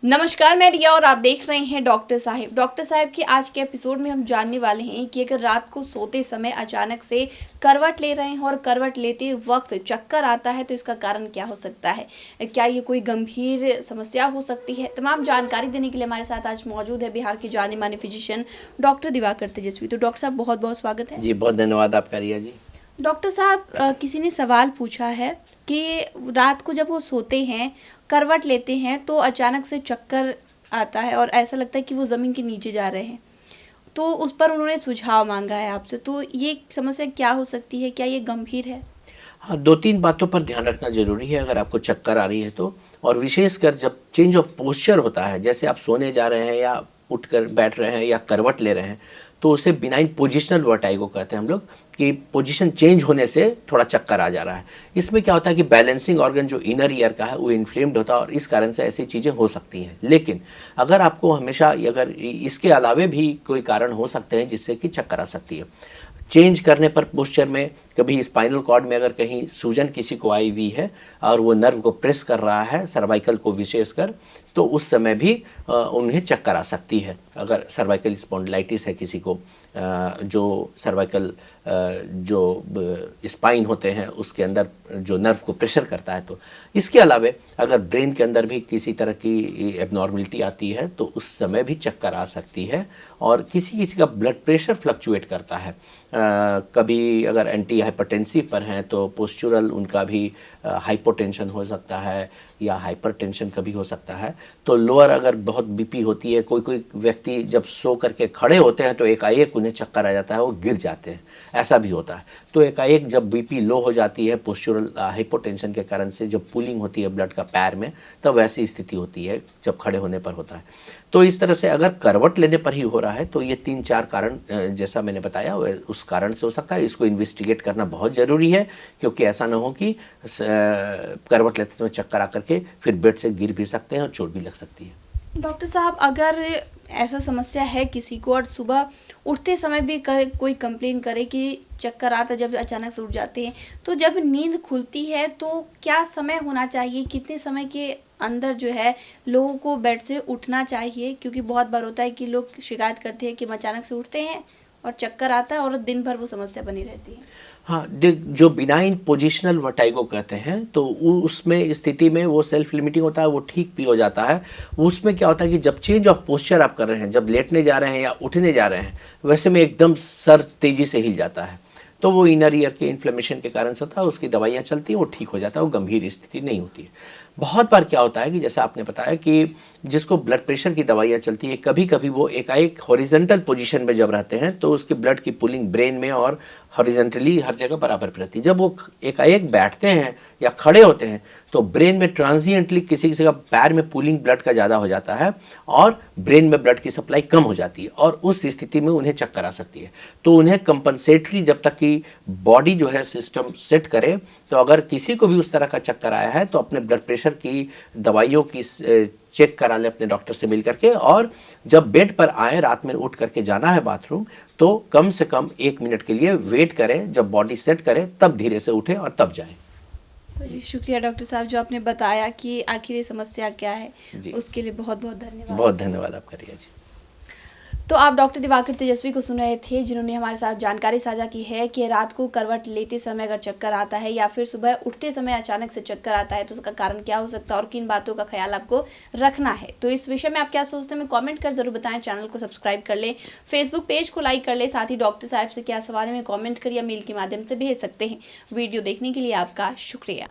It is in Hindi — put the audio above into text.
नमस्कार, मैं रिया और आप देख रहे हैं डॉक्टर साहिब। डॉक्टर साहिब की आज के एपिसोड में हम जानने वाले हैं कि अगर रात को सोते समय अचानक से करवट ले रहे हैं और करवट लेते वक्त चक्कर आता है तो इसका कारण क्या हो सकता है, क्या ये कोई गंभीर समस्या हो सकती है। तमाम जानकारी देने के लिए हमारे साथ आज मौजूद है बिहार के जाने माने फिजिशियन डॉक्टर दिवाकर तेजस्वी। तो डॉक्टर साहब बहुत बहुत स्वागत है। जी बहुत धन्यवाद आपका रिया जी। डॉक्टर साहब, किसी ने सवाल पूछा है कि रात को जब वो सोते हैं, करवट लेते हैं तो अचानक से चक्कर आता है और ऐसा लगता है कि वो ज़मीन के नीचे जा रहे हैं, तो उस पर उन्होंने सुझाव मांगा है आपसे। तो ये समस्या क्या हो सकती है, क्या ये गंभीर है? हाँ, 2-3 बातों पर ध्यान रखना ज़रूरी है अगर आपको चक्कर आ रही है तो। और विशेषकर जब चेंज ऑफ पोस्चर होता है, जैसे आप सोने जा रहे हैं या उठकर बैठ रहे हैं या करवट ले रहे हैं, तो उसे बिनाइन पोजिशनल वर्टाइगो कहते हैं हम लोग, कि पोजीशन चेंज होने से थोड़ा चक्कर आ जा रहा है। इसमें क्या होता है कि बैलेंसिंग ऑर्गन जो इनर ईयर का है वो इन्फ्लेम्ड होता है और इस कारण से ऐसी चीज़ें हो सकती हैं। लेकिन अगर आपको हमेशा अगर इसके अलावे भी कोई कारण हो सकते हैं जिससे कि चक्कर आ सकती है। चेंज करने पर पोस्चर में कभी स्पाइनल कॉर्ड में अगर कहीं सूजन किसी को आई हुई है और वो नर्व को प्रेस कर रहा है, सर्वाइकल को विशेषकर, तो उस समय भी उन्हें चक्कर आ सकती है। अगर सर्वाइकल स्पॉन्डिलाइटिस है किसी को, जो सर्वाइकल जो स्पाइन होते हैं उसके अंदर जो नर्व को प्रेशर करता है। तो इसके अलावे अगर ब्रेन के अंदर भी किसी तरह की एबनॉर्मलिटी आती है तो उस समय भी चक्कर आ सकती है। और किसी किसी का ब्लड प्रेशर फ्लक्चुएट करता है। कभी अगर एंटी हाइपरटेंसिव पर हैं तो पोस्चुरल उनका भी हाइपोटेंशन हो सकता है या हाइपरटेंशन कभी हो सकता है। तो लोअर अगर बहुत बीपी होती है, कोई कोई व्यक्ति जब सो करके खड़े होते हैं तो एकाएक उन्हें चक्कर आ जाता है, वो गिर जाते हैं, ऐसा भी होता है। तो एकाएक जब बीपी लो हो जाती है पोस्चुरल हाइपोटेंशन के कारण से, जब पुलिंग होती है ब्लड का पैर में, तब वैसी स्थिति होती है जब खड़े होने पर होता है। तो इस तरह से अगर करवट लेने पर ही हो रहा है तो ये 3-4 कारण जैसा मैंने बताया उस कारण से हो सकता है। इसको इन्वेस्टिगेट करना बहुत ज़रूरी है, क्योंकि ऐसा ना हो कि करवट लेते समय चक्कर आकर के फिर बेड से गिर भी सकते हैं और चोट भी लग सकती है। डॉक्टर साहब, अगर ऐसा समस्या है किसी को और सुबह उठते समय भी कोई कंप्लेन करे कि चक्कर आता जब अचानक से उठ जाते हैं, तो जब नींद खुलती है तो क्या समय होना चाहिए, कितने समय के अंदर जो है लोगों को बेड से उठना चाहिए? क्योंकि बहुत बार होता है कि लोग शिकायत करते हैं कि अचानक से उठते हैं और चक्कर आता है और दिन भर वो समस्या बनी रहती है। हाँ, जो बिनाइन पोजिशनल वर्टाइगो कहते हैं तो उसमें स्थिति में वो सेल्फ लिमिटिंग होता है, वो ठीक भी हो जाता है। उसमें क्या होता है कि जब चेंज ऑफ पोस्चर आप कर रहे हैं, जब लेटने जा रहे हैं या उठने जा रहे हैं, वैसे में एकदम सर तेज़ी से हिल जाता है, तो वो इनर ईयर के इन्फ्लेमेशन के कारण से होता है। उसकी दवाइयाँ चलती हैं, वो ठीक हो जाता है, वो गंभीर स्थिति नहीं होती है। बहुत बार क्या होता है कि जैसा आपने बताया कि जिसको ब्लड प्रेशर की दवाइयाँ चलती है, कभी कभी वो एकाएक हॉरिजेंटल पोजीशन में जब रहते हैं तो उसकी ब्लड की पुलिंग ब्रेन में और हॉरिजेंटली हर जगह बराबर पर रहती है। जब वो एकाएक बैठते हैं या खड़े होते हैं तो ब्रेन में ट्रांजिएंटली किसी किसी का पैर में पुलिंग ब्लड का ज़्यादा हो जाता है और ब्रेन में ब्लड की सप्लाई कम हो जाती है और उस स्थिति में उन्हें चक्कर आ सकती है। तो उन्हें कंपनसेटरी जब तक कि बॉडी जो है सिस्टम सेट करे, तो अगर किसी को भी उस तरह का चक्कर आया है तो अपने ब्लड प्रेशर की दवाइयों की चेक करा लें अपने डॉक्टर से मिल करके। और जब बेड पर आए, रात में उठ करके जाना है बाथरूम, तो कम से कम 1 मिनट के लिए वेट करें, जब बॉडी सेट करे तब धीरे से उठें और तब जाएं। तो जी शुक्रिया डॉक्टर साहब, जो आपने बताया कि आखिर ये समस्या क्या है, उसके लिए बहुत बहुत धन्यवाद। बहुत धन्यवाद आपका रिया जी। तो आप डॉक्टर दिवाकर तेजस्वी को सुन रहे थे, जिन्होंने हमारे साथ जानकारी साझा की है कि रात को करवट लेते समय अगर चक्कर आता है या फिर सुबह उठते समय अचानक से चक्कर आता है तो उसका कारण क्या हो सकता है और किन बातों का ख्याल आपको रखना है। तो इस विषय में आप क्या सोचते हैं, कमेंट कर जरूर बताएं। चैनल को सब्सक्राइब कर ले, फेसबुक पेज को लाइक कर ले, साथ ही डॉक्टर साहब से क्या सवाल है में कॉमेंट कर या मेल के माध्यम से भेज सकते हैं। वीडियो देखने के लिए आपका शुक्रिया।